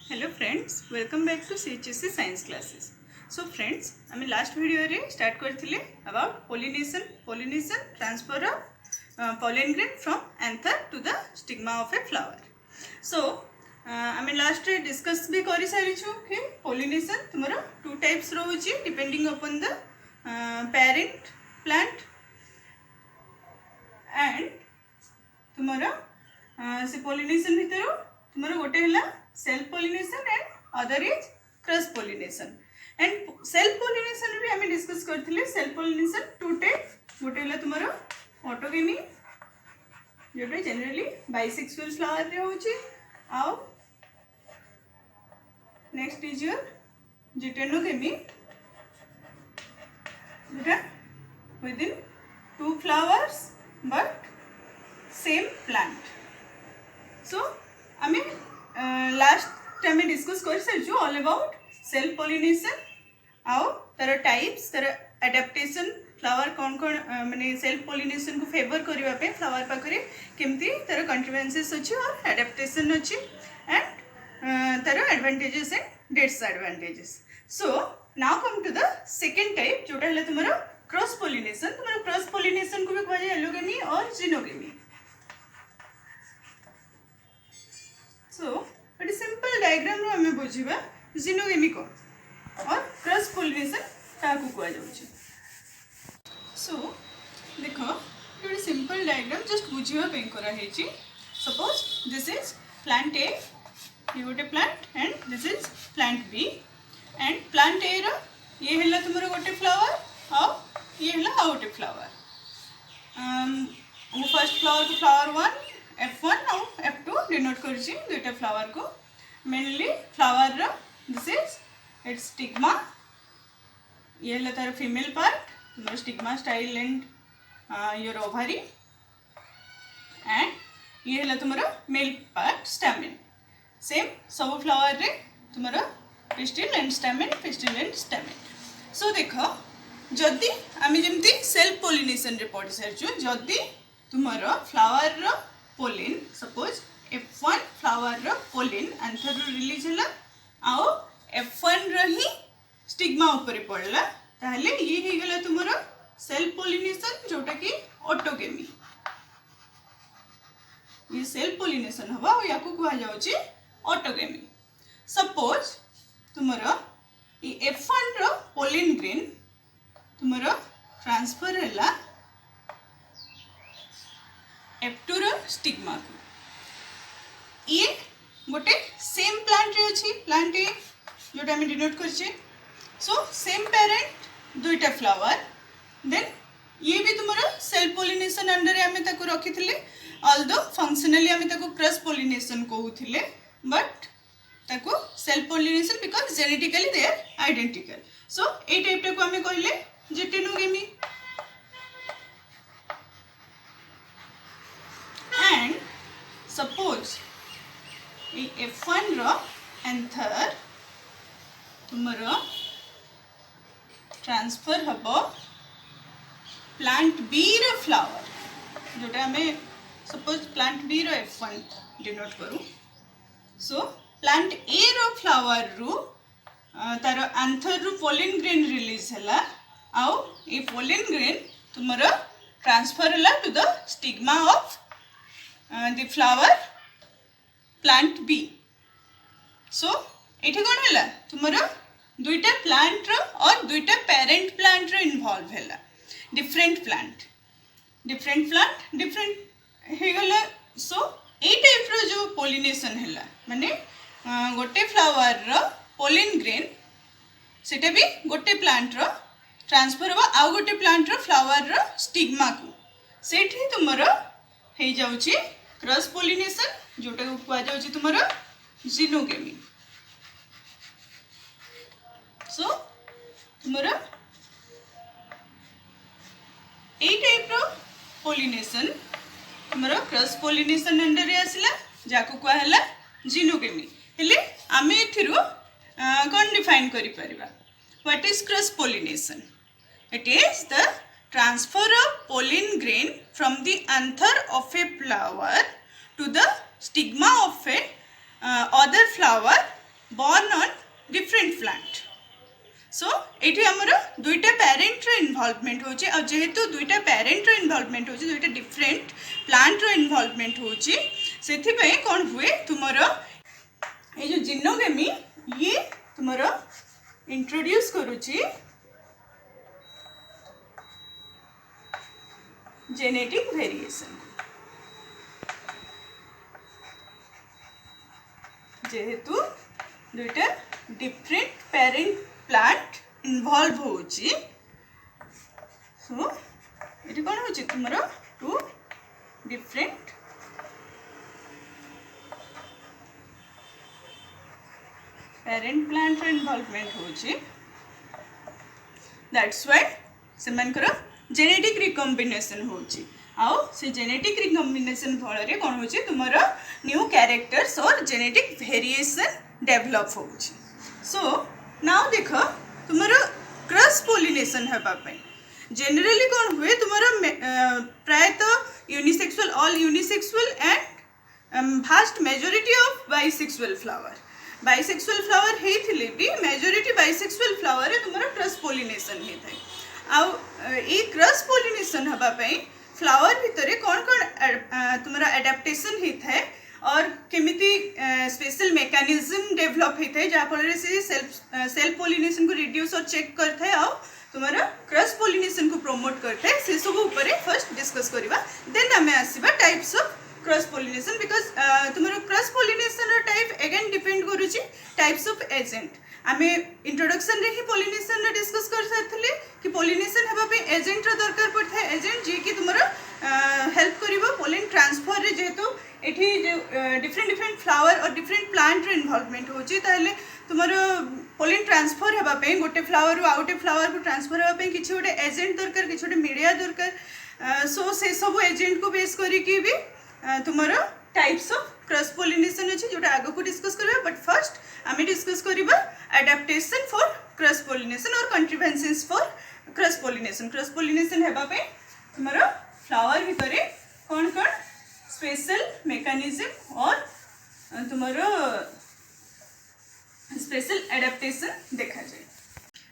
Hello friends, welcome back to CHSC science classes. So friends, I mean last video रे start करथिले about pollination transfer of pollen grain from anther to the stigma of a flower. So I mean last रे discuss भी करि सारी छु कि pollination तुम्हारा two types रहुची depending upon the parent plant and तुम्हारा से pollination भितर तुम्हारा गोटे हला self pollination and other is cross pollination and self pollination भी हमें डिस्कस करथिले self pollination two type गोटे हला तुम्हारा autogamy जोटा जनरली bisexual flower रे होची आउ next is your geitonogamy जोटा within two flowers but same plant. So I mean last time we discuss कर सारिछु all about self pollination आउ तार types तार adaptation flower कौन कौन माने self pollination को favor करबा पे flower पाखरे केमती तार contrivances अछि और adaptation अछि and तार advantages and disadvantages. So now come to the second type जोटा हला तुम्हारा cross pollination. तुम्हारा cross pollination को भी कहा जाय allogamy और gynogamy. So a simple diagram रो हमें बुझिबा gynogamy को और cross pollination ताकू कहा जाउछि. So देखो ये simple diagram just बुझिबा पे करा हेछि. Suppose this is plant A, ये गोटे plant and this is plant B and plant A रो ये हला तुमरो गोटे flower और ये हला आ गोटे flower. वो first flower को flower 1 F1 और F2 डिनोट करछि दुईटा फ्लावर को मेनली फ्लावर रो दिस इज इट्स स्टिग्मा ये हला तार फीमेल पार्ट तुमरो stigma style and your ovary and ये हला तुमरो मेल पार्ट स्टैमेन सेम सब फ्लावर रे तुमरो पिस्टिल एंड स्टैमेन सो देखो जदी आमी जेमती सेल्फ पॉलिनेशन रे पढि सरछु जदी तुमरो फ्लावर रो pollen suppose F1 flower रो pollen anther रो रिलीज होला आउ F1 रो ही स्टिग्मा ऊपर पड़ला ताहले ये हे गेला तुमरो सेल्फ पॉलिनेशन जोटा कि ऑटोगेमी ये सेल्फ पॉलिनेशन हवा या को कहा जाउची ऑटोगेमी सपोज तुमरो ये F1 रो pollen grain तुमरो ट्रांसफर होला F2 रो स्टिग्मा को ये गोटे सेम प्लांट रे अछि प्लांट ए जोटा हम डिनोट करछे सो सेम पेरेंट दुईटा फ्लावर देन ये भी तुम्हारा सेल्फ पॉलिनेशन अंडर हमें ताको रखिथिले ऑल्दो फंक्शनली हमें ताको क्रॉस पॉलिनेशन कहउथिले बट ताको self pollination because genetically they are identical so a type को हमें कहले जेटेनोगेमी and suppose F1 रो anther तुमरो ट्रांसफर हबो प्लांट B रो फ्लावर जोटा हमें सपोज प्लांट B रो F1 डिनोट करू सो प्लांट A रो फ्लावर रू तार anther रू pollen grain रिलीज हला आउ ए pollen grain तुमरो ट्रांसफर हला to the stigma of the flower plant B. So एठी कोन हला तुमरो दुईटा प्लांट रो और दुईटा पेरेंट प्लांट रो इन्वॉल्व हला डिफरेंट प्लांट डिफरेंट हे गला सो ए टाइप रो जो पॉलिनेशन हला माने गोटे फ्लावर रो पोलिन ग्रेन सेटा भी गोटे प्लांट रो ट्रांसफर हो आ गोटे प्लांट रो फ्लावर रो स्टिग्मा को सेठी तुमरो हे जाउची क्रॉस पॉलिनेशन जोटा को कहा जाउची तुमरो जिनोगेमी सो तुमरो ए टाइप रो पॉलिनेशन तुमरो क्रॉस पॉलिनेशन अंडर रे आसला जाको कहा हला जिनोगेमी हेले आमे एथिरु कोन डिफाइन करि परबा what is cross pollination it is the transfer of pollen grain from the anther of a flower to the stigma of a other flower born on different plant. सो ये आमर दुईटा पेरेंट इनवॉल्वमेंट होची और जेहेतु दुईटा parent involvement होची दुईटा different plant involvement होची सेथिपे कौन हुए तुमर ये जो जिनोगेमी ये तुमर इंट्रोड्यूस करुची जेनेटिक वेरिएशन जेहेतु दुईटा डिफरेंट पेरेंट प्लांट इन्वॉल्व होची सो ये कौन होची तुमरो two different parent plant involvement होची दैट्स व्हाई सेमानकर जेनेटिक रिकॉम्बिनेशन होची आउ से जेनेटिक रिकॉम्बिनेशन फल रे कौन होची तुमरो न्यू कैरेक्टर्स और जेनेटिक वेरिएशन डेवलप होची सो नाउ देख तुम क्रॉस पॉलिनेशन होगापी जनरली कौन हुए तुम प्रायतः unisexual all unisexual and vast majority of bisexual flower होते भी मेजोरिटी बाइसेक्सुअल फ्लावर तुम क्रॉस पॉलिनेशन होता है आउ ये क्रॉस पॉलिनेशन होगापी फ्लावर भितर कौन कौन तुम एडाप्टेशन होता है और केमिति स्पेशल मेकानिज्म डेवलप होता है जहाँफल से सेल्फ पॉलिनेशन को रिड्यूस और चेक करता है और तुम्हारा क्रॉस पॉलिनेशन को प्रमोट करता है से सब ऊपर फर्स्ट डिस्कस करवा देन आम आसवा types of cross pollination because तुम्हारा cross pollination type again depend करुच्ची टाइप्स ऑफ एजेंट आम इंट्रोडक्शन रे ही पॉलिनेशन डिस्कस कर सारी कि पॉलिनेशन होगापी एजेंट दरकार पड़ता है एजेंट जी कि तुम हेल्प कर पोलिन ट्रांसफर रे जेहेतु एठी डिफरेंट डिफरेंट फ्लावर और डिफरेंट प्लांट इन्वॉल्वमेंट होची ताहले तुमर पोलिन ट्रांसफर होगापी गोटे फ्लावर रु आउटे फ्लावर को ट्रांसफर होगापी किछि गोटे एजेंट दरकार किछि गोटे मीडिया दरकार सो से सब एजेंट को बेस करिकि भी तुमर टाइप्स ऑफ क्रॉस पॉलिनेशन अच्छे जोटा आगे को डिस्कस करबा बट फर्स्ट आम डिस्कस करबा एडाप्टेशन फॉर क्रॉस पॉलिनेशन और कंट्रीब्यूशंस फॉर क्रॉस पॉलिनेशन हेबापी तुमर फ्लावर भितर कौन कौन स्पेशल मेकानिज्म और तुम्हारो स्पेशल एडाप्टेशन देखा जाए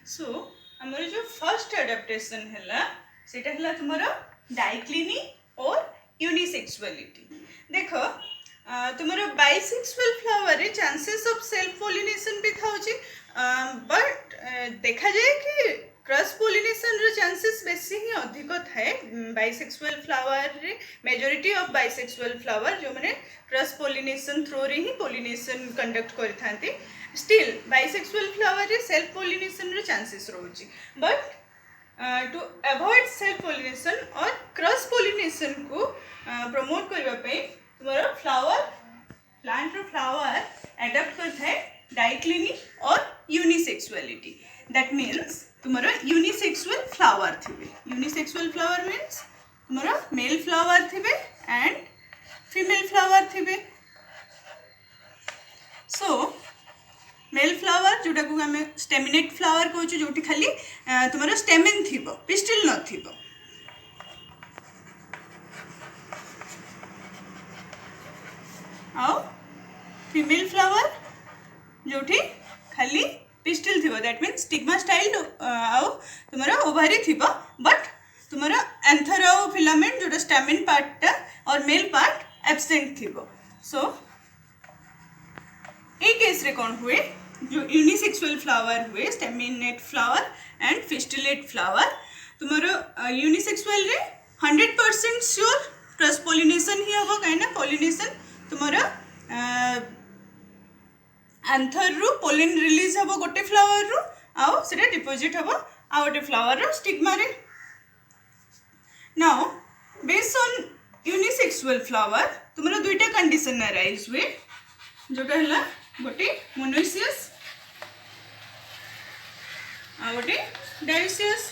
सो हमर जो फर्स्ट एडाप्टेशन है सेटा है तुम्हारो डाइक्लिनी और यूनिसेक्सुअलिटी देख तुम्हारो बाइसेक्सुअल फ्लावर रे चांसेस ऑफ सेल्फ पॉलिनेशन भी था बट देखा जाए कि क्रॉस पॉलिनेशन रो चांसेस बेसी ही अधिक थाए बाइसेक्सुअल फ्लावर रे मेजॉरिटी ऑफ बाइसेक्सुअल फ्लावर जो माने क्रॉस पॉलिनेशन थ्रू रे ही पॉलिनेशन कंडक्ट करथांती स्टिल बाइसेक्सुअल फ्लावर रे सेल्फ पॉलिनेशन रो चांसेस रहउची but to avoid self pollination और क्रॉस पॉलिनेशन को प्रमोट करबा पे तुम्हारा फ्लावर प्लांट रो फ्लावर एडॉप्ट करता है डाइक्लिनी और यूनिसेक्सुअलिटी दैट मीन्स तुम्हारा यूनिसेक्सुअल फ्लावर थे यूनिसेक्सुअल फ्लावर मीन्स तुम्हारा मेल फ्लावर थे एंड फीमेल फ्लावर थे सो मेल फ्लावर जोटा को आम स्टेमिनेट फ्लावर कहूँ जो खाली तुम्हारा स्टेमिन थी पिस्टिल न आओ फीमेल फ्लावर जो खाली पिस्टिल थी दैट मीन्स स्टिग्मा स्टाइल आउ तुम्हारा ओभारी थी बट तुम्हारा एंथर फिलामेंट जो स्टेमिन पार्टा और मेल पार्ट एब्सेंट थी सो ये केस रे कौन हुए जो यूनिसेक्सुअल फ्लावर हुए स्टेमिनेट फ्लावर एंड फिस्टिलेट फ्लावर तुम्हारा यूनिसेक्सुअल रे 100% श्योर क्रॉस पॉलिनेशन ही हम कहीं पॉलिनेशन तुम्हारा एंथर रु पोलिन रिलीज हम गोटे फ्लावर रु आउ सेटा डिपोजिट हम आ गोटे फ्लावर रो स्टिग्मा रे now based on unisexual flower तुम्हारा दुईटा कंडीशन अराइज हुए जोटा है गोटे मोनोइसियस आ गोटे डायोसियस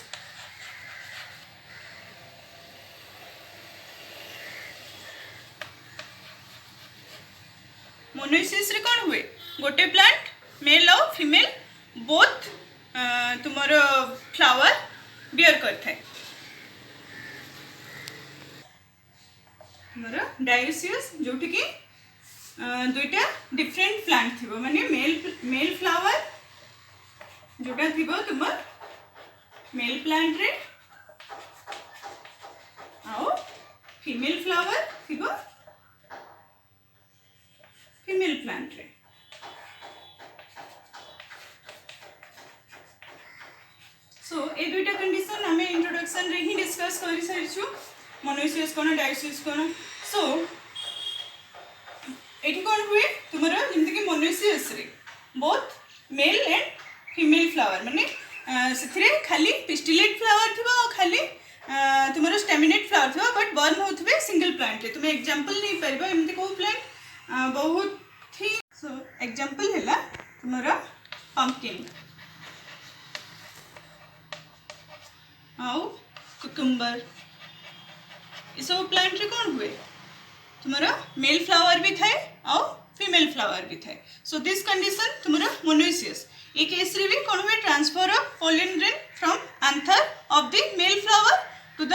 मोनोइसियस रे कौन हुए गोटे प्लांट मेल और फीमेल बोथ तुमर फ्लावर बियर करता है डायोसियस जो कि दुईटा डिफरेंट प्लांट थी माने मेल जोटा थी तुम मेल प्लांट रे आओ फीमेल फ्लावर थी फीमेल प्लांट रे। सो ये दुईटा कंडीशन आम इंट्रोडक्शन रे ही डिस्कस कर सारी मोनोसियस कौन डायोसियस कौन। सो ये कौन हुए तुम जमीक मोनोसियस रे both male and female flower माने से खाली पिस्टिलेट फ्लावर थी खाली तुम स्टेमिनेट फ्लावर थी बट बर्न होते सिंगल प्लांट रे। तुम एग्जांपल नहीं पार एमती कौ प्लांट बहुत ही। सो एग्जांपल है तुम पंपकिन आउ कुकुम्बर ये सब प्लांट रे कौन हुए तुम्हारा मेल फ्लावर भी थाए आउ फीमेल फ्लावर भी थाए। सो दिस कंडीशन तुम्हारा मोनोसियस ये केस रे भी कौन हुए transfer of pollen grain from anther of the male flower to the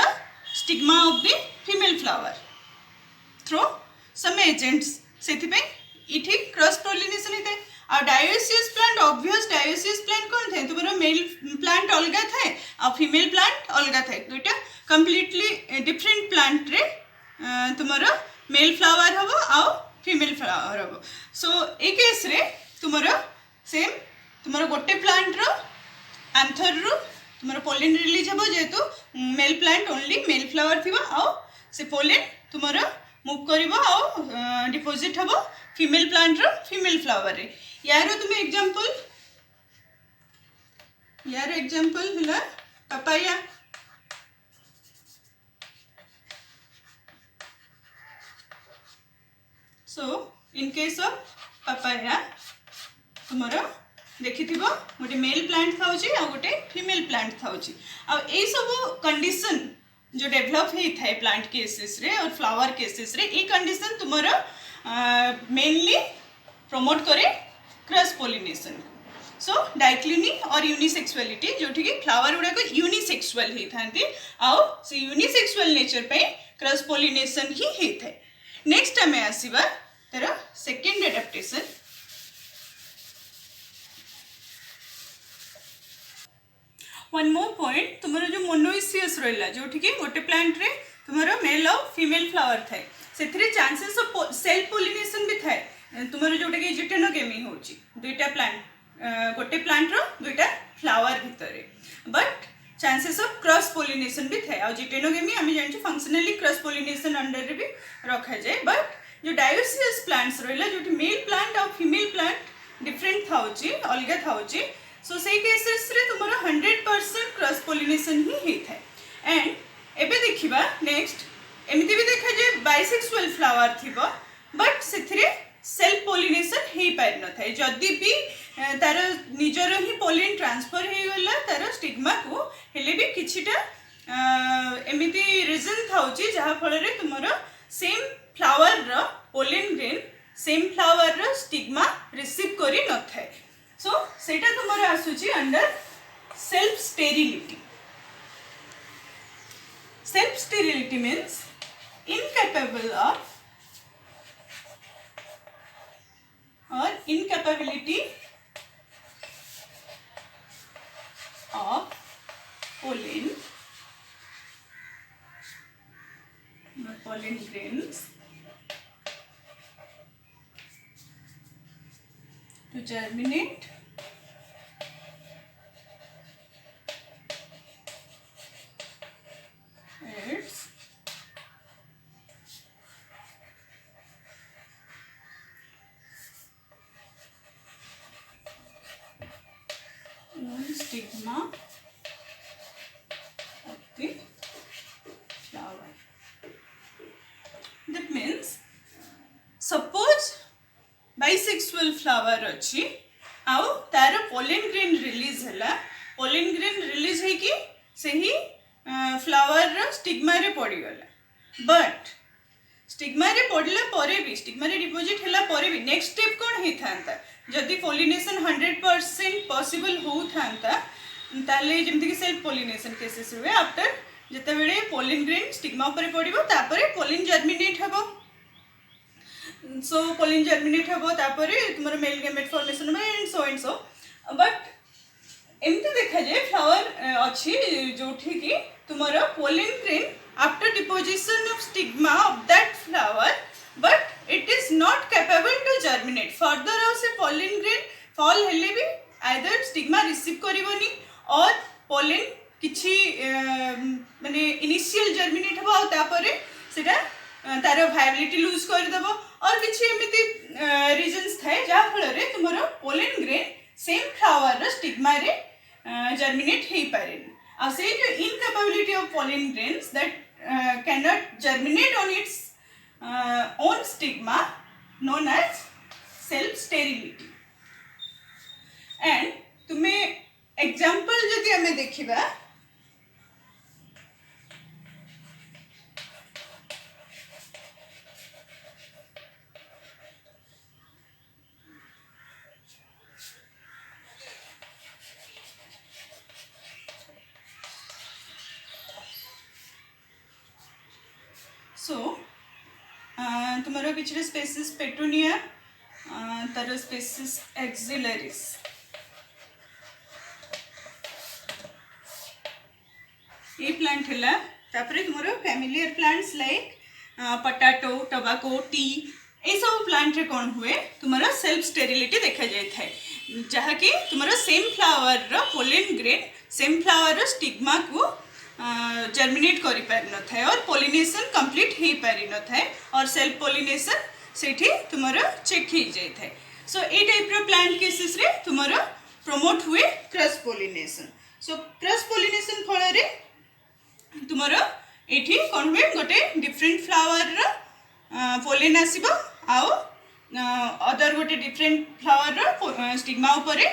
stigma of the female flower through some agents से इठी क्रॉस पोलिनेशन होता है। और dioecious plant obvious dioecious plant कौन थे तुम्हारा मेल प्लांट अलग थाए और फीमेल प्लांट अलग थाए दुईटा कंप्लीटली डिफरेंट प्लांट रे तुम्हारा मेल फ्लावर हम आउ फीमेल फ्लावर हम। सो ए केस रे तुम्हारा सेम तुम्हारा गोटे प्लांट रो एंथर रू तुम्हारा पोलन रिलीज हम जेहेतु male plant only male flower थी आउ से पोलन तुम्हारा मूव कर डिपोजिट हम फीमेल प्लांट रो फीमेल फ्लावर रे। यार तुम एग्जांपल है papaya so in case of papaya तुम्हारा देखि गोटे मेल प्लांट था गोटे फीमेल प्लांट था यही सब कंडीशन जो डेवलप होता है प्लांट केसेस रे और फ्लावर केसेस रे ये कंडीशन तुम्हारा मेनली प्रमोट करे क्रॉस पोलिनेशन। सो डाइक्लिनी और यूनिसेक्सुअलिटी जोठी कि फ्लावर गुड़ाक यूनिसेक्सुअल होती आउ से यूनिसेक्सुअल नेचर पे क्रॉस पोलिनेशन ही होता है। नेक्स्ट आम आसवा तार second adaptation. One more point तुम्हारा जो मोनोसियस रहा जो कि गोटे प्लांट रे तुम्हारा मेल और फीमेल फ्लावर थाए से चांसेस ऑफ सेल्फ पोलिनेशन भी थाए तुम्हारा जोटा कि जिटेनोगेमी हो दुईटा प्लांट गोटे प्लांट रो दुईटा फ्लावर भितर but chances of cross pollination भी थाए। जिटेनोगेमी आम जान फंक्शनली क्रॉस पोलिनेशन अंडर रे भी रखा जाए बट जो डायोसियस प्लांट्स रहा जो मेल प्लांट और फीमेल प्लांट डिफरेंट था अलग था सो से केसेस रे तुम्हारा 100% क्रॉस पोलिनेशन ही होता है। एंड एबे देखिबा नेक्स्ट एमती भी देखा जाए बाइसेक्सुअल फ्लावर थी बट से सेल्फ पोलिनेशन हो पार न था जदि भी तार निजर ही पोलिन ट्रांसफर हो गला तार स्टिग्मा को हेले भी किछिटा एमती रीजन था जहाँ फल तुम सेम फ्लावर रो पोलिन ग्रेन सेम फ्लावर रो स्टिग्मा रिसीव करी न थाए। सो सेटा तुम आसूची under self sterility. Self sterility means incapable of or incapability of pollen grains to germinate its stigma of the flower. That means suppose bisexual flower अच्छी आउ तार पोलन ग्रेन रिलीज है पोलन ग्रेन रिलीज है कि सही flower रो stigma रे पड़ीगला but stigma रे पड़ला परे भी स्टिग्मा रे डिपोजिट हैला परे भी नेक्स्ट स्टेप कौन ही थांता जदि पोलिनेशन 100% पॉसिबल होता ताले जेमति कि सेल्फ पोलिनेशन केसेस हुए आफ्टर जते बेले पोलिन ग्रेन स्टिग्मा ऊपर पड़िबो तापरे पोलिन जर्मिनेट हबो। सो पोलिन जर्मिनेट हबो तापरे तुमर मेल गैमेट फॉर्मेशन में एंड सो बट एमती देखा जाए फ्लावर अच्छी जो कि तुम्हारा pollen grain after deposition of stigma of that flower but it is not capable to germinate further और से पोलन ग्रेन फॉल हेले भी आइदर स्टिग्मा रिसीव करबनी और पोलन किछि माने इनिशियल जर्मिनेट हो आ तापरे सेटा तार वायबिलिटी लूज कर देबो और किछि एमिति रीजंस थाए जा फल रे तुमरो पोलन ग्रेन सेम फ्लावर रो स्टिग्मा रे जर्मिनेट हे पारे आ से जो incapability of pollen grains that cannot germinate on its own stigma known as self sterility and तुम्हें एग्जांपल जदि हमें देखिबा सो तुम्हारा किसी स्पेसीज पेटूनिया तार स्पेसीज एक्सिलरीज ये प्लांट है तापर तुम्हारा familiar plants like potato tobacco tea ये सब प्लांट रे कौन हुए तुम्हारा सेल्फ स्टेरिलिटी देखा जाए था जहाँकि तुम्हारा सेम फ्लावर रो पोलन ग्रेन सेम फ्लावर रो स्टिग्मा को जर्मिनेट करि पारि न थाए और पोलिनेशन कंप्लीट हे पारि न थाए और सेल्फ पोलिनेशन सेठी तुम्हारा चेक हो जाए थाए सो a type row plant cases रे तुम्हारा प्रमोट हुए cross pollination so cross pollination फल रे तुम्हारा एठी कोन हुए गोटे डिफरेंट फ्लावर रो पोलन आसीबो आउ अदर गोटे डिफरेंट फ्लावर रो स्टिग्मा ऊपर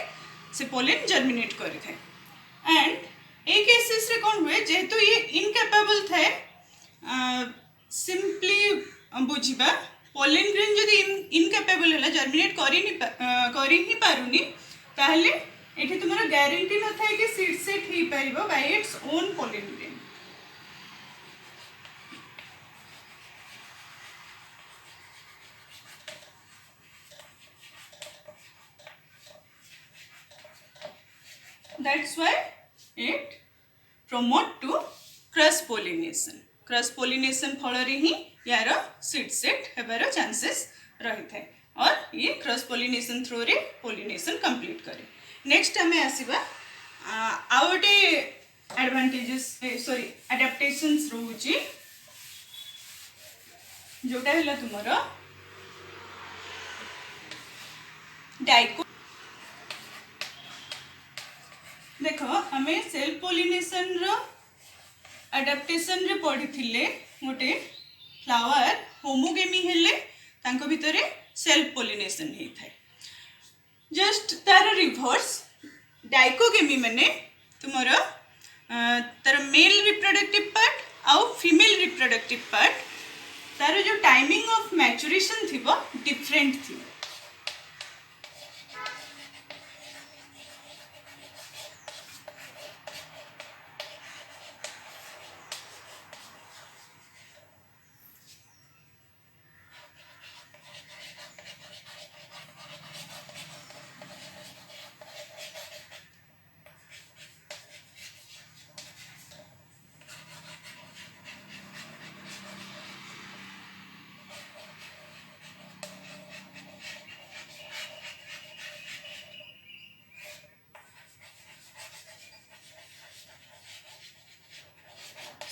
से पोलन जर्मिनेट करि थाए एंड ए केसेस रे कौन हुए जेहेतु ये इनकैपेबल थे सिंपली बुझिबा पोलन ग्रेन जदि इनकैपेबल है जर्मिनेट करी ही पारुनी ताहले एठी तुम्हारा गारंटी न था कि सीड सेट ही पारिबो by its own pollen grain that's why it promote to cross pollination फल रे ही यार सीड सेट हेबार चांसेस रही थे और ये क्रॉस पोलिनेशन थ्रू रे पोलिनेशन कंप्लीट करे नेक्स्ट हमें आसीबा आ गोटे एडवांटेजेस सॉरी एडाप्टेशंस रहउची जोटा हला तुमरो डाइको देख हमें सेल्फ पोलिनेशन रो एडाप्टेशन रे पढ़ी थिले गोटे फ्लावर होमोगेमी हेले तांको भितरे सेल्फ पोलिनेशन हे थाए जस्ट तार रिवर्स डाइकोगेमी माने तुमरो तार मेल रिप्रोडक्टिव पार्ट आउ फीमेल रिप्रोडक्टिव पार्ट तार जो टाइमिंग ऑफ मैच्योरेशन थिबो डिफरेंट थिबो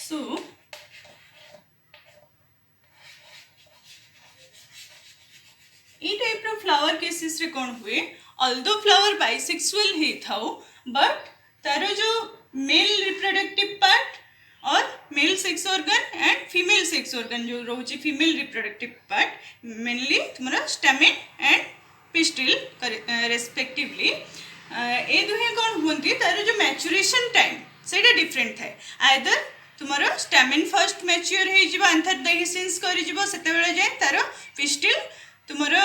So, ये टाइप रो फ्लावर केसेस रे कौन हुए ऑल्दो फ्लावर बाइसेक्सुअल ही थाओ बट तारो जो मेल रिप्रोडक्टिव पार्ट और male sex organ and female sex organ जो रोचे फीमेल रिप्रोडक्टिव पार्ट मेनली तुम्हारा स्टैमेन एंड पिस्टिल रेस्पेक्टिवली ए दुहे कौन हुंती तारो जो मैच्योरेशन टाइम सेटा डिफरेंट थाए आइदर तुम्हारा स्टैमेन फर्स्ट मैच्योर हो जिबो एंथरडाइसेंस करि जिबो सेते बेले जाय तारो पिस्टिल तुम्हारा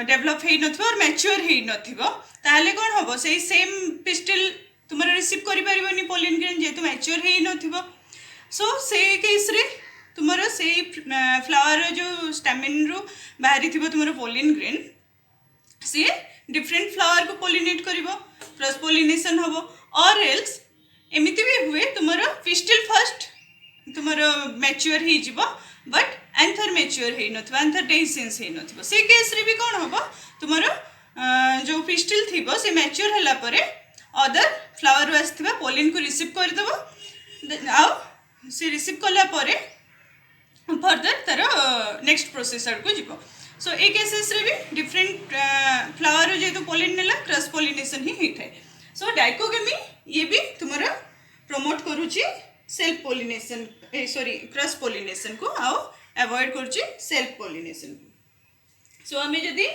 डेवलप हे नथिबो और मैच्योर हे नथिबो ताहले कोन हबो सेही सेम पिस्टिल तुम्हारा रिसीव करि परिबोनी पोलन ग्रेन जेतु मैच्योर हे नथिबो सो से केस रे तुम्हारा सेही फ्लावर जो स्टैमेन रो बाहरी थिबो तुम्हारा पोलन ग्रेन से डिफरेंट फ्लावर को पोलिनेट करिबो क्रॉस पोलिनेशन हम और एल्स एमती भी हुए तुमर पिस्टिल फर्स्ट तुमर मैच्योर हो बट एंथर मैच्योर हो न एंथर डेhiscence हो न से केस रे भी कौन हम तुमर जो पिस्टिल थी से मैच्योर है पर अदर फ्लावर रू आसवा पोलिन को रिसीव करदेव आउ से रिसीव कला परे फर्दर तार नेक्स्ट प्रोसेस आड़ को जीव सो ए केसेस रे भी डिफरेंट फ्लावर जेहेतु पोलिन नेला क्रॉस पोलिनेशन ही होता है सो डाइकोगेमी ये भी तुमरा प्रमोट करुची self pollination sorry cross pollination को आउ अवॉइड करुची सेल्फ पोलिनेशन को सो हमें जदी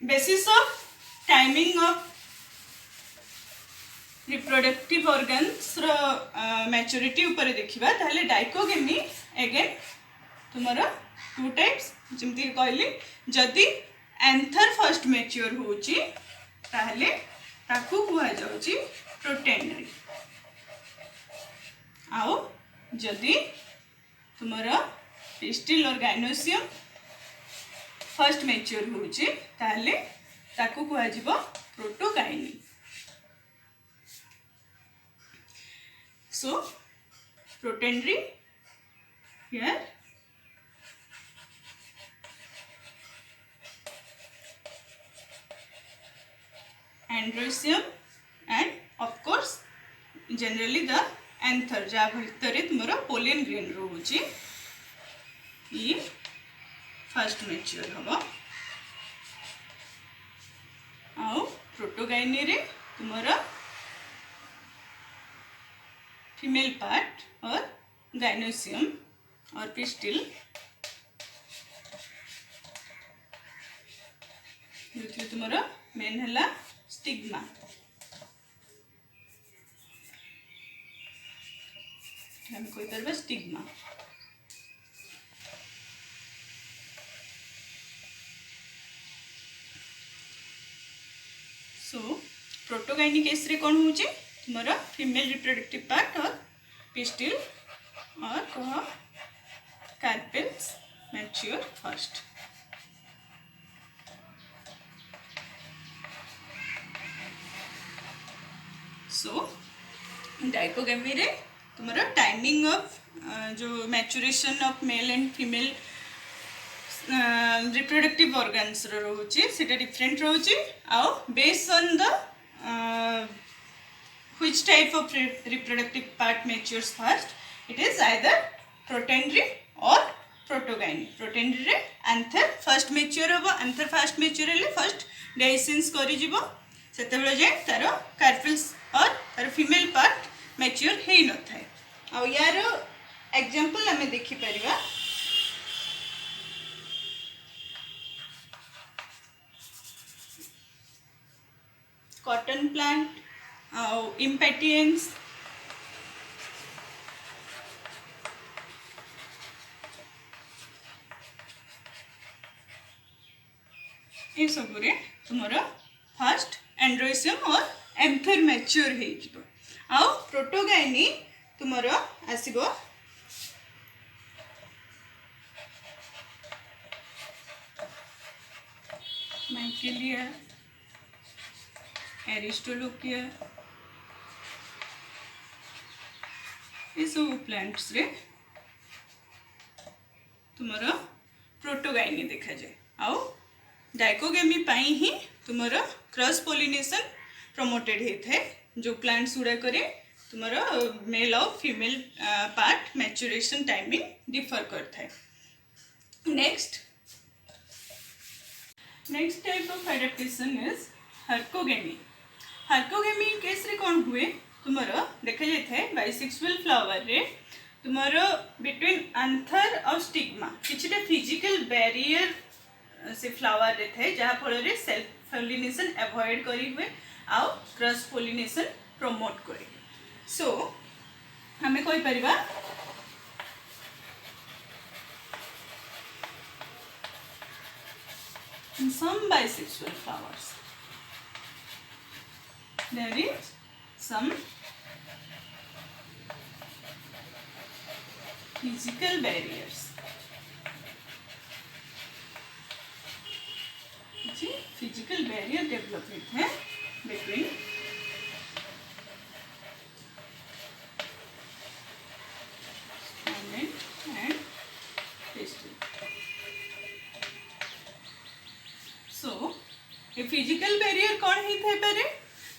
basis of timing of reproductive organs रो मैच्योरिटी ऊपर देखिबा ताले डाइकोगेमी अगेन तुमरा टू टाइप्स जमती कहली जदि एंथर फर्स्ट मैच्योर होची ताले ताकू कुहा जाउची प्रोटेंडरी आओ जदि तुमरा पिस्टिल और गाइनोसियम फर्स्ट मैच्योर होची ताले ताकू कुहा जिवो protogyny so protandry here androecium and of course generally the anther जहाँ भितर तुम पोलिन ग्रेन रोचे ये फर्स्ट मैच्योर हम आउ प्रोटोगाइनी रे तुम फीमेल पार्ट और गाइनोसियम और पिस्टिल तुम मेन है स्टिग्मा हमें कोई तरह स्टिग्मा सो प्रोटोगाइनी केस रे कौन होचे तुम फीमेल रिप्रोडक्टिव पार्ट और पिस्टिल और कह carpels mature first so dichogamy रे तुम्हारा टाइमिंग ऑफ जो maturation of male and female reproductive organs रोचे सेटा डिफरेंट रोचे आउ based on the which type of reproductive part matures first it is either protendry or protogyny protendry रे anther first mature होबो anther first mature हेले first dehiscence करि जिवो सेते बेले जे तारो कार्पेल्स और तारो फीमेल पार्ट मैच्योर हेइ न थाए आ यार एग्जांपल हमें देखि परिबा कॉटन प्लांट इम्पेटियंस ये सब तुमरा फर्स्ट एंड्रोइसियम और एंथर मैच्योर हो जिवो आउ प्रोटोगाइनी तुमरा आसीबो माइकेलिया एरिस्टोलोकिया ये सब प्लांट्स रे तुमरा प्रोटोगाइनी देखा जाए आउ डाइकोगेमी पाई ही तुमरा क्रॉस पोलिनेशन प्रमोटेड होता है जो प्लांट्स गुड़ा करे तुमरा मेल और female part maturation timing differ करता है next type of adaptation is herkogamy herkogamy case रे कौन हुए तुमरा देखा जाए बाइसेक्सुअल फ्लावर रे तुमरा बिटवीन एंथर और स्टिग्मा किछटा फिजिकल बैरियर से फ्लावर रे थे जहाँ फल रे सेल्फ पोलिनेशन अवॉइड करी हुए आउ क्रॉस पोलिनेशन प्रमोट करे सो हमें कोई परिबा in some bisexual flowers there is some physical barriers physical barrier develop होते हैं between stamen and pistil. So ये फिजिकल बैरियर कौन ही थे पारे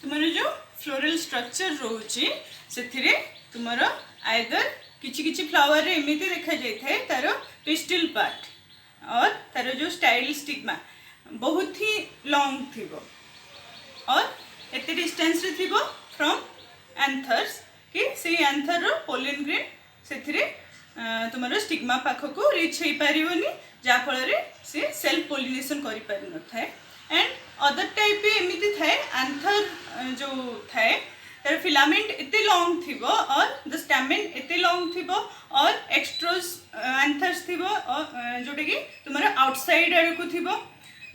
तुम्हारे जो फ्लोरल स्ट्रक्चर रोचे से तुम्हारा आइदर किछि किछि फ्लावर रे एमिति देखा जाय थे तार पिस्टिल पार्ट और तार जो स्टाइल स्टिग्मा बहुत ही लॉन्ग थिबो और एते डिस्टेंस रे थिबो फ्रॉम एंथर्स कि से एंथर रो पोलन ग्रेन सेथिरे तुम्हारा स्टिग्मा पाख को रिच होई पारिवनी जा फल रे से सेल्फ पोलिनेशन करि पारि न थाए एंड अदर टाइप भी एमिति थाए एंथर जो थाए तार फिलामेंट एते लॉन्ग थिबो और द स्टैमेन एते लॉन्ग थिबो और एक्स्ट्रोस एंथर्स थिबो जोटे कि तुम्हारा आउटसाइड आड़ को थिबो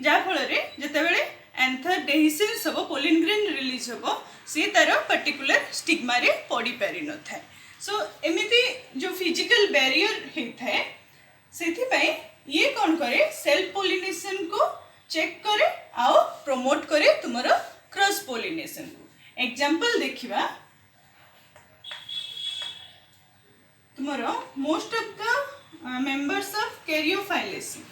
जा फल रे जतेबेले एंथर डेहिसेंस हबो पोलिन ग्रेन रिलीज हबो से तार पर्टिकुलर स्टिग्मा रे पड़ी पारि न थाए सो एमिति जो फिजिकल बैरियर हे थाए सेथि पई ये कौन करे सेल्फ पोलिनेशन को चेक करे आओ प्रमोट करे तुम्हारा क्रॉस पोलिनेशन को एग्जांपल देखिबा तुम्हारा most of the members of Caryophyllaceae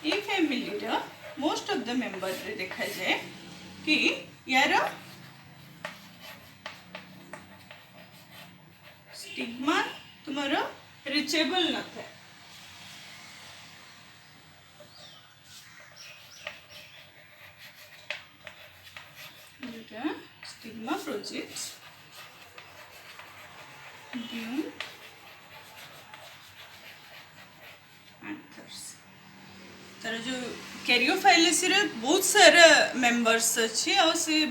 ये फैमिली रा मोस्ट ऑफ द मेंबर रे देखा जाए कि यार स्टिग्मा तुम्हारा रिचेबल न था स्टिग्मा प्रोजेक्ट्स ड्यून एंथर्स तार जो कैरियोफाइलेसी रे बहुत सारा मेंबर्स अच्छी और से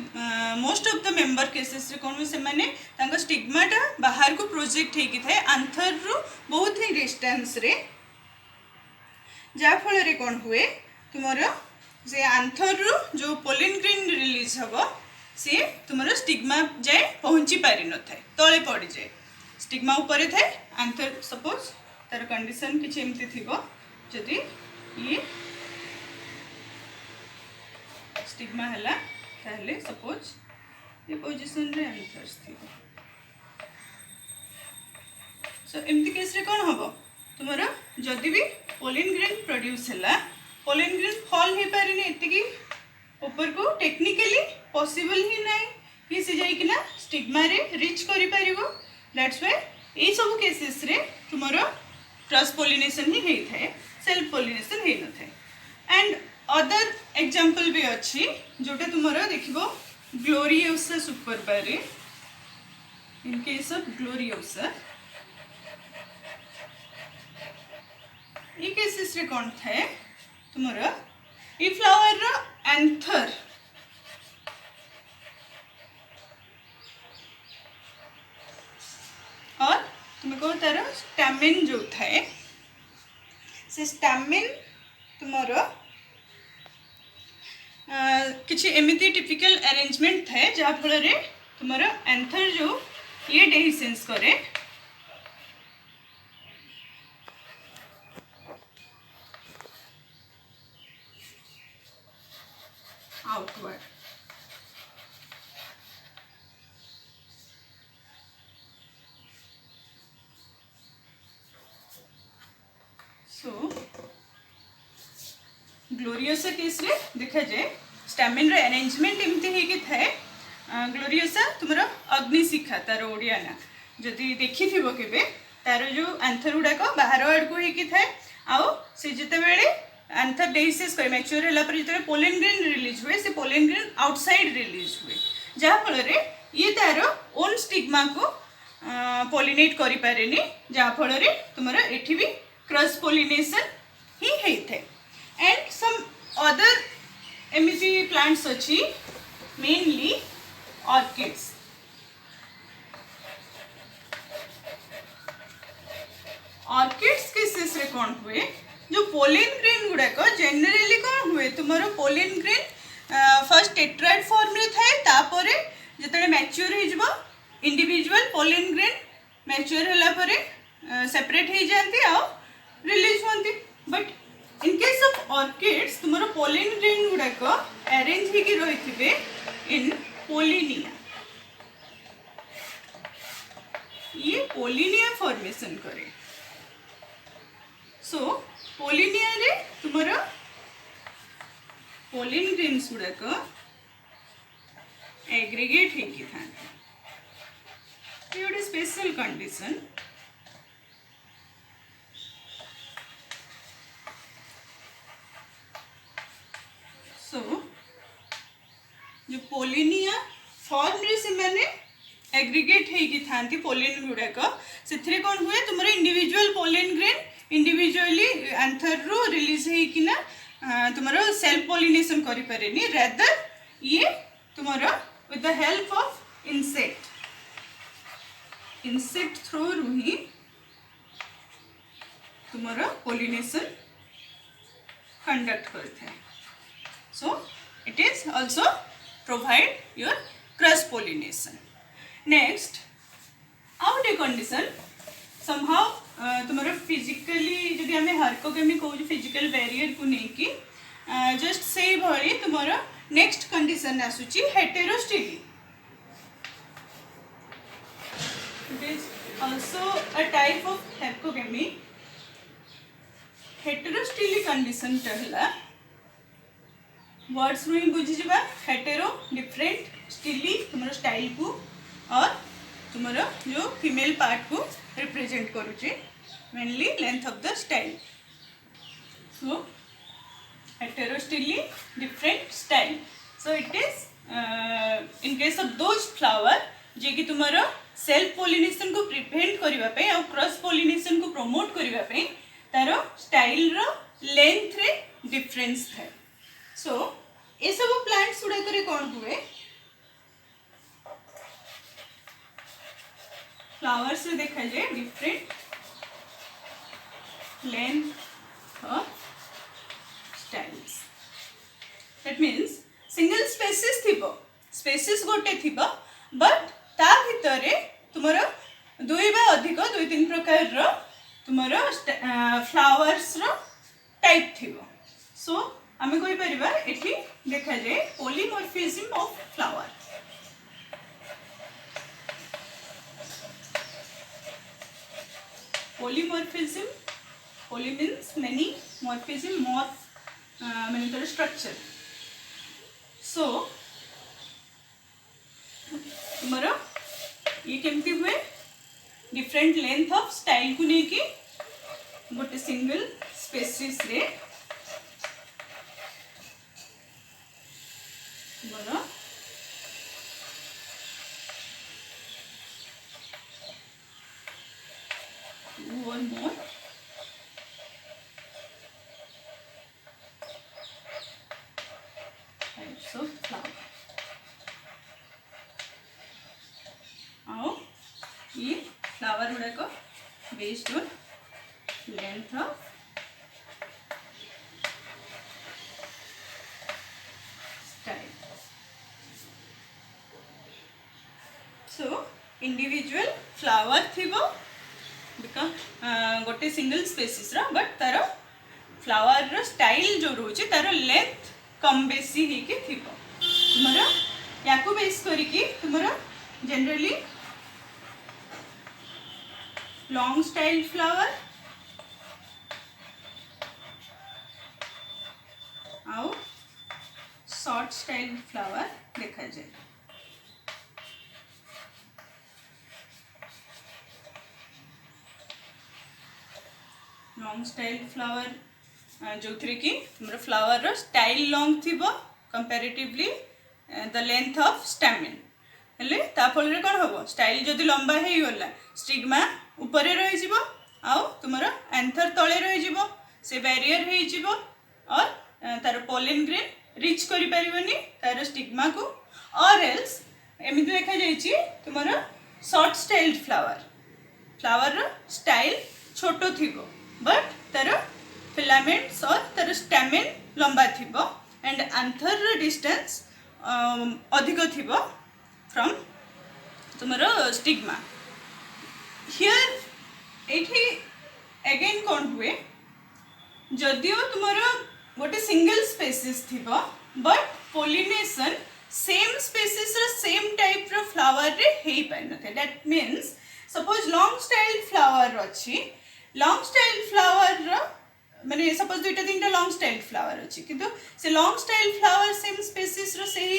most of the member cases रे कोन से माने तांका स्टिग्माटा बाहर को प्रोजेक्ट हे कि थाए आंथर रो बहुत ही डिस्टेंस रे जा फल रे कोन हुए तुम्हारा जे आंथर रो जो पोलिन ग्रेन रिलीज हबो से तुम्हारा स्टिग्मा जाए पहुंची पारि न थाए तळे पड़ी जाए स्टिग्मा ऊपर थाए आंथर सपोज तार कंडीशन किछ एमती थिबो जदी ये स्टिग्मा हला ताहले सपोज ये पोजीशन रे एंथर्स थिबो सो एमती केस रे कोन हबो तुम्हारा जदी भी पोलिन ग्रेन प्रोड्यूस हला पोलिन ग्रेन फॉल हे पारिनी एति की ऊपर को टेक्निकली पॉसिबल ही नाही कि से जाई कि ना स्टिग्मा रे रीच करि पारिबो दैट्स व्हाई ए सब केसेस रे तुम्हारा क्रॉस पोलिनेशन ही हेई थाए सेल्फ पोलिनेशन हेई न थाए एंड अदर एग्जांपल भी अच्छी जोटा तुम्हारा देखिबो ग्लोरियोसा सुपरबारे इन केस ऑफ ग्लोरियोसा ये केसेस रे कोन थाए तुम्हारा ई फ्लावर रो एंथर और तुम्हें को तार स्टैमेन जो थाए से स्टैमेन तुम्हारा किसी एमिति टिपिकल अरेंजमेंट थाए जहाँ फल रे तुम्हारा एंथर जो ये डेहिसेंस करे आउटवर्ड सो ग्लोरियोसा केस रे देखा जाए स्टैमिन रे अरेंजमेंट एमती हे कि थाए ग्लोरियोसा तुमरा अग्निशिखा तार ओडिया ना जदि देखि थिबो केबे तार जो एंथर गुडाक बाहर आड़ को हे कि थाए आउ से जते बेले एंथर डेहिसेस करे मैच्योर होला पर जते पोलन ग्रेन रिलीज हुए से पोलन ग्रेन आउटसाइड रिलीज हुए जहाँ फल रे ये तार ओन स्टिग्मा को पोलिनेट करि पारेनी जहाँ फल रे तुमरा एठी भी क्रॉस पोलिनेशन ही हे थे एंड सम अदर एमिति प्लांट्स अच्छी मेनली ऑर्किड्स ऑर्किड्स केसेस रे कौन हुए जो पोलिन ग्रेन गुड़ाक जेनेराली कौन हुए तुम्हारा पोलिन ग्रेन फर्स्ट टेट्राइड फॉर्म रे थाए तापरे जतले मैच्योर हो जबो इंडिविजुअल पोलिन ग्रेन मैच्योर होला परे सेपरेट हो जाती आ रिलीज होती but in case of orchids तुमर पोलिन ग्रेन गुड़ाक अरेंज होगी रही इन पोलिनिया। ये पोलिनिया फॉर्मेशन करे। सो पोलिनिया रे तुमर पोलिन ग्रेन्स गुड़ाक एग्रीगेट होगी था। ये गोटे स्पेशल कंडीशन। सो जो पोलिनिया फॉर्म रे से माने एग्रीगेट होगी थांती पोलिन गुड़ाक से कौन हुए तुम individual pollen grain individually anther रू रिलीज होना तुम सेल्फ पोलिनेशन करि पारेनी। रेदर ये तुम with the help of insect through रू ही तुम पोलिनेशन कंडक्ट करते हैं। So it is also provide your cross pollination. Next, out a condition somehow तुम्हारा physically जब हमें हार्कोकेमी को physical barrier को नहीं कि just से भली तुम्हारा next condition आसुची heterostily. It is also a type of herkogamy. heterostily condition टहला वर्ड्स रू बुझी जा हेटेरो डिफरेंट स्टिली तुम स्टाइल को और तुम जो फीमेल पार्ट को रिप्रेजेंट करुचे mainly length of the style. So heterostyly different style. So it is in case of those flower जे कि तुम सेल्फ पोलिनेशन को प्रिवेंट करने और क्रॉस पोलिनेशन को प्रमोट करने तार स्टाइल रो लेंथ रे डिफरेंस है। सो ये सब प्लांट्स गुड़ाक कौन हुए फ्लावर्स से देखा जाए डिफरेंट लेंथ और styles. That means single species थिबो स्पेसीस गोटे थिबो बट ता भितरे तुमरो दुई बा अधिक दुई तीन प्रकार रो तुमरो फ्लावर्स रो टाइप थिबो। सो आमे कोई परिबा एठी देखा जाए polymorphism of flower. Polymorphism poly means many morphism morph माने तर स्ट्रक्चर। सो तुमरो ये केमती हुए डिफरेंट लेंथ ऑफ स्टाइल को लेके गोटे सिंगल स्पेसीस रे one more types of flower। आओ ये फ्लावर गुड़ाक based on length of style. So individual flower थिबो गोटे सिंगल स्पेसीस रा बट तार फ्लावर रो स्टाइल जो रोचे तार लेंथ कम बेसी ही के थिबो। तुमरा याको बेस करी कि तुमरा जनरली लॉन्ग स्टाइल फ्लावर आउ शॉर्ट स्टाइल फ्लावर देखा जाए। लॉन्ग स्टाइल फ्लावर जो थी कि तुम फ्लावर रो स्टाइल लॉन्ग थिबो comparatively the length of stamen हेले ता फल रे कोन होबो स्टाइल जदी लंबा हे गला स्टिग्मा ऊपर रही जिवो आउ तुमरो एंथर तळे रही जिवो से बैरियर हे जिवो और तार पोलिन ग्रेन रिच करि परिबनी तार स्टिग्मा को और एल्स एमिति देखा जायछि तुमरो शॉर्ट स्टाइल्ड फ्लावर रो स्टाइल छोटो थिबो बट तार फिलामेंट्स और तार स्टैमिन लंबा थिबो एंड एंथर डिस्टेंस अधिक थिबो फ्रॉम तुमरो स्टिग्मा। हियर एठी अगेन कौन हुए जदियो तुमरो गोटे सिंगल स्पेसीस थिबो बट पोलिनेशन सेम स्पेसीस रो सेम टाइप रो फ्लावर रे हेई पाइ नथे that means suppose long style flower अछि लॉन्ग स्टाइल फ्लावर रो माने सपोज दुईटा तीनटा लॉन्ग स्टाइल फ्लावर अछि किंतु से long style flower same species रो सेही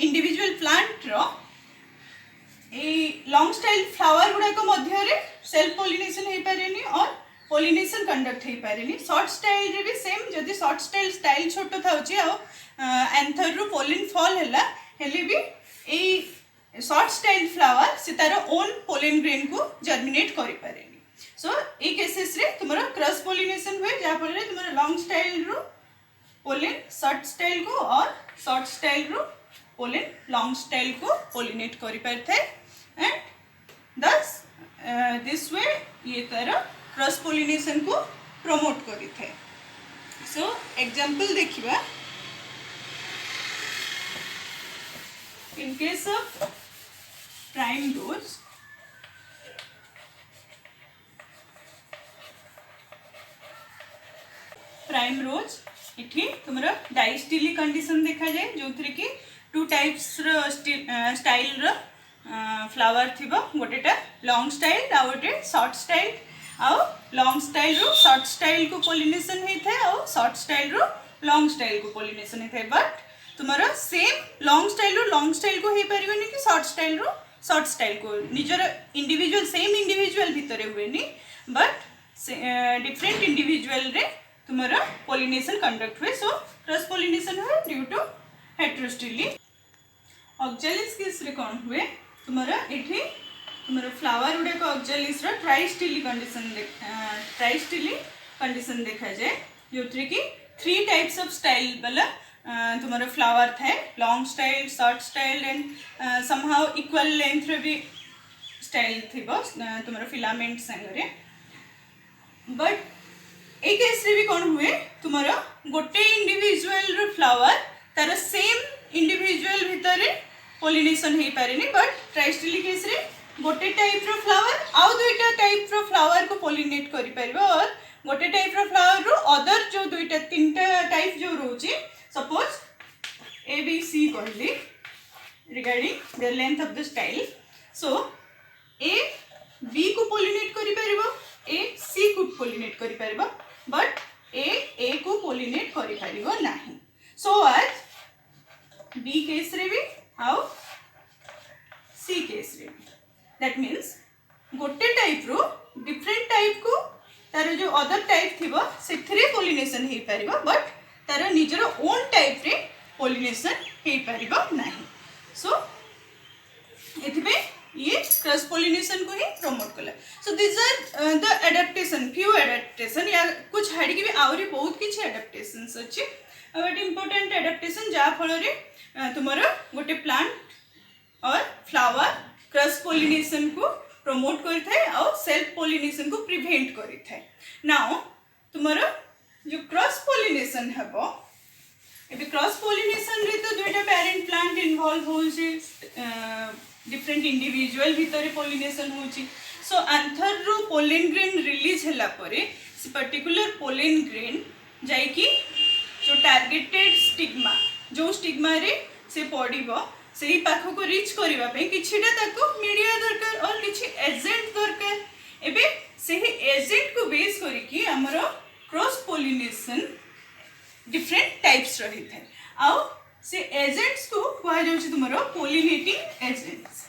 इंडिविजुअल प्लांट रो ए लॉन्ग स्टाइल फ्लावर गुड़ाक मध्य सेल्फ पोलिनेशन हो पारे और पोलिनेशन कंडक्ट हो पारे शॉर्ट स्टाइल रे भी सेम जदि शॉर्ट स्टाइल छोट था एंथर रु पोलिन फॉल हेले भी ए शॉर्ट स्टाइल फ्लावर से तार ओन पोलिन ग्रेन को जर्मिनेट करि पारे सो ए केसेस रे तुमरा क्रॉस पोलिनेशन हुए जहाँ फल तुम लॉन्ग स्टाइल रु पोलिन शॉर्ट स्टाइल को और शॉर्ट स्टाइल रु पोलिन लॉन्ग स्टाइल को पोलिनेट करि पारथे एंड दस दिस वे ये तार क्रॉस पोलिनेशन को प्रमोट करि थे सो एग्जांपल देखिबा in case of primrose primrose इठी तुमरा डाइस्टिली कंडीशन देखा जाए जो थरे कि टू टाइप्स रो स्टाइल रो फ्लावर थिबो गोटेटा लॉन्ग स्टाइल आ गोटे शॉर्ट स्टाइल आउ लॉन्ग स्टाइल रो शॉर्ट स्टाइल को पोलिनेशन होई थे और शॉर्ट स्टाइल रो लॉन्ग स्टाइल को पोलिनेशन होई थे बट तुम्हारा सेम लॉन्ग स्टाइल रो लॉन्ग स्टाइल को हे परिबनी कि शॉर्ट स्टाइल रो शॉर्ट स्टाइल को निजर इंडिविजुअल सेम इंडिविजुअल भितरे हुएनी बट डिफरेंट इंडिविजुअल रे तुम्हारा पोलिनेशन कंडक्ट हुए सो क्रॉस पोलिनेशन हुए ड्यू टू हेटेरोस्टिली ऑक्जालिस केस रे कोन हुए तुम्हारा एठी तुम्हारा फ्लावर गुडा को ऑक्जालिस रो ट्राइस्टिली कंडीशन देखा जाए जो कि 3 टाइप्स ऑफ स्टाइल वाला तुम्हारा फ्लावर थे long style short style and somehow equal length रे भी स्टाइल थिबो तुम्हारा फिलामेंट संगरे बट एक केस रे भी कौन हुए तुम्हारा गोटे इंडिविजुअल रो फ्लावर तार सेम इंडिविजुअल भितरे पोलिनेशन हो पारे बट ट्राइस्टिली केस रे गोटे टाइप रो फ्लावर आउ दुईटा टाइप रो फ्लावर को पोलिनेट करि परबो और गोटे टाइप रो फ्लावर रो अदर जो दुईटा तीनटा टाइप जो रोची सपोज ए बी सी कहली regarding the length of the style so A B को पोलिनेट करि परबो ए सी को पोलिनेट करि परबो बट ए को पोलिनेट करि परिबो नाही सो आज बी केस रे भी आउ सी केस रे भी दैट मीन्स गोटे टाइप रो डिफरेंट टाइप को तार जो अदर टाइप थिबो सेथरे पोलिनेशन हे परिबो बट तार निजर ओन टाइप रे पोलिनेशन हे परिबो नाही सो एथिबे ये क्रॉस पोलिनेशन को ही प्रमोट कला so this are the adaptation few adaptation या कुछ हाड़ी के भी आउरी बहुत किछि एडेप्टेशंस अछि बट इंपोर्टेंट एडेप्टेशन जा फल रे तुमरो गोटे प्लांट और फ्लावर क्रॉस पोलिनेशन को प्रमोट करि थाए और सेल्फ पोलिनेशन को प्रिवेंट करि थाए नाउ तुमरो जो क्रॉस पोलिनेशन हबो एबे क्रॉस पोलिनेशन रे तो दुईटा पेरेंट प्लांट इन्वॉल्व हो जे डिफरेंट इंडिविजुअल भितर पोलिनेशन होची सो एंथर रो पोलिन ग्रेन रिलीज हैला परे से पर्टिकुलर पोलिन ग्रेन जाई कि जो टारगेटेड स्टिग्मा जो स्टिग्मा रे से पड़िबो सेही पाखो को रीच करिबा पे किछिटा ताको मीडिया दरकार और किछि एजेंट दरकार एबे सेही एजेंट को बेस करी कि हमरो क्रॉस पोलिनेशन डिफरेंट टाइप्स रही थे आउ से एजेंट्स को कहा जाउछि तुमरो पोलिनेटिंग एजेंट्स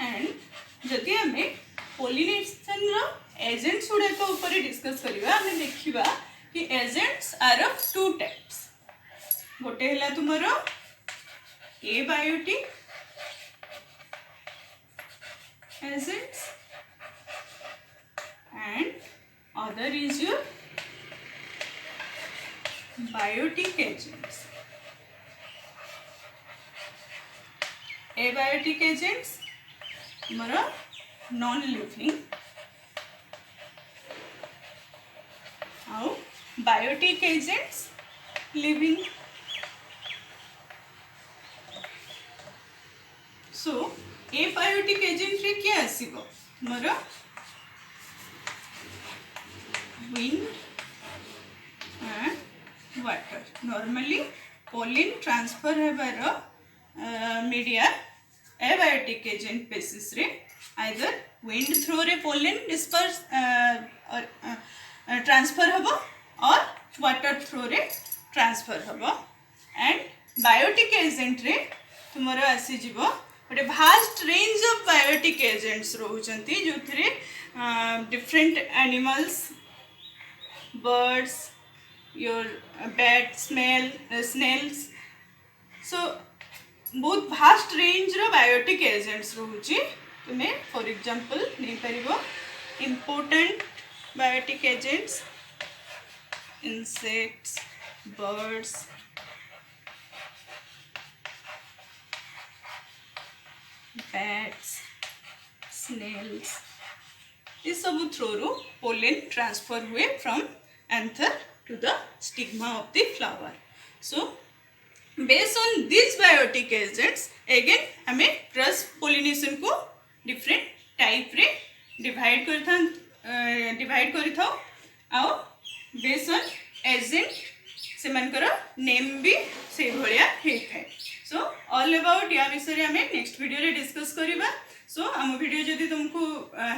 एंड जदि हमें पोलिनेशन रो एजेंट्स गुडा को ऊपर डिस्कस करिबा हमें देखिबा कि एजेंट्स आर ऑफ 2 टाइप्स गोटे हला तुमरो abiotic agents and other is your biotic agents. Abiotic agents मरा non living और biotic agents living. So abiotic agent रे क्या आसीबो मरा wind and water. Normally pollen transfer hebar media abiotic agent basis रे either wind through रे pollen disperse or transfer haba or water through रे transfer haba. and biotic agent रे तुमरो आसी जीवो गोटे vast range of biotic agents रोचंती जो थिरे different animals birds your bat snails so बहुत भास्ट रेंज रो बायोटिक एजेंट्स रोची तुम्हें फॉर एग्जांपल नहीं परिबो important biotic agents insects birds bats, snails, ये सब थ्रू रू pollen transfer हुए from anther to the stigma of the flower. So based on these biotic agents again हमें cross pollination को different type रे divide करी था आओ based on agent से मनकर name भी से भलिया हे थे. सो ऑल अबाउट या विषय आम नेक्स्ट वीडियो रे डिस्कस करवा. सो आम वीडियो जदि तुमको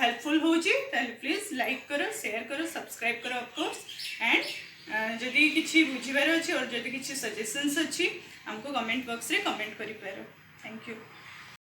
हेल्पफुल होची ताले प्लीज लाइक करो शेयर करो सब्सक्राइब करो ऑफ कोर्स. एंड जदि किछि बुझिबार अछि और जदि किछि सजेशंस अछि हमको कमेंट बॉक्स रे कमेंट करि पारो. Thank you.